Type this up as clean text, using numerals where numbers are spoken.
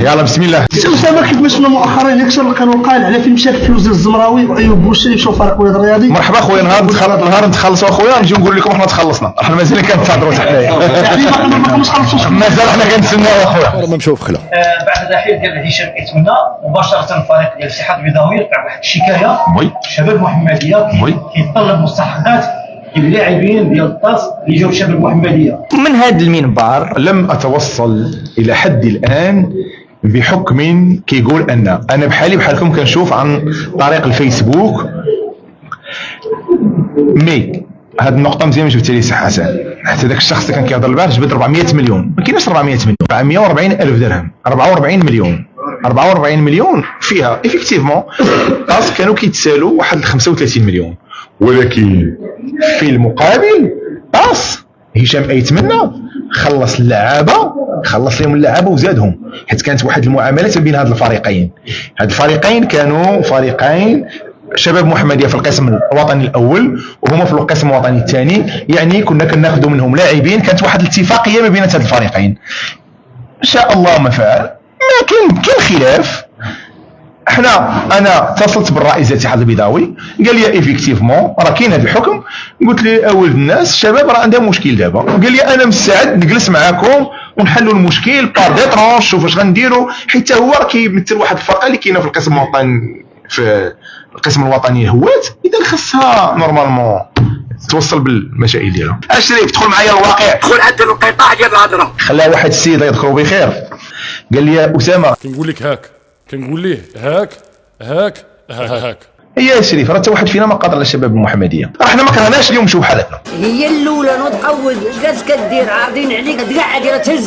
يلا بسم الله. سي اسامه، كيف ما شفنا مؤخرا يكسر القانون القائل على فيلم شاف فلوس ديال الزمراوي وايوب بوشري يمشيو فريق الولاد الرياضي. مرحبا خويا، نهار نتخلصوا اخويا نجيو نقول لكم حنا تخلصنا، حنا مازال كنتظروا حتى حنايا. يعني ما كناش خلصوش مازال حنا كنتسناو اخويا. ما نمشيو في خلا. بعد الرحيل ديال هشام ايتمنى مباشره الفريق ديال الاتحاد البيضاوي وقع واحد الشكايه. وي. شباب المحمديه كيطلب مستحقات ديال اللاعبين ديال الطاس اللي جاوا شباب المحمديه. من هذا المنبر لم اتوصل الى حد الان بحكم كيقول ان انا بحالي بحالكم كنشوف عن طريق الفيسبوك. مي هاد النقطه مزيان ما جبتي لي صح حسن، حتى داك الشخص اللي كان كيهضر البارح جبد 400 مليون. ما كايناش 400 مليون، 440 الف درهم، 44 مليون. 44 مليون فيها ايفيكتيفمون طاس كانوا كيتسالوا واحد 35 مليون، ولكن في المقابل طاس هشام ايتمنى خلص اللعابه، خلص لهم اللعابه وزادهم، حيت كانت واحد المعاملات بين هاد الفريقين. هاد الفريقين كانوا فريقين شباب محمديه في القسم الوطني الاول وهما في القسم الوطني الثاني، يعني كنا كناخذوا منهم لاعبين، كانت واحد الاتفاقيه ما بين هاد الفريقين. ان شاء الله ما فعل، ما كاين خلاف. انا اتصلت بالرئيس ديال الاتحاد البيضاوي قال لي ايفيكتيفمون راه كاين هذا الحكم. قلت لي اولد الناس الشباب راه عندها مشكل دابا، قال لي انا مستعد نجلس معاكم ونحلوا المشكل بار دي ترونش، شوف واش غنديروا، حيت هو راه كيمثل واحد الفرقه اللي كاينه في القسم الوطني، في القسم الوطني الهوات، اذا خاصها نورمالمون توصل بالمشاكل ديالها. اشريف ادخل معايا الواقع، دخل عدل القطاع ديال الهضره. خلى واحد السيد يذكروا بخير قال لي يا اسامه، كنقول لك هاك، كنقول ليه هاك. يا شريف راه حتى واحد فينا ما قادر على الشباب المحمديه، راه حنا ما كرهناش اليوم نشوف بحال هكا. هي الاولى نتعود جالس كدير عارضين عليك كاع دايره تهز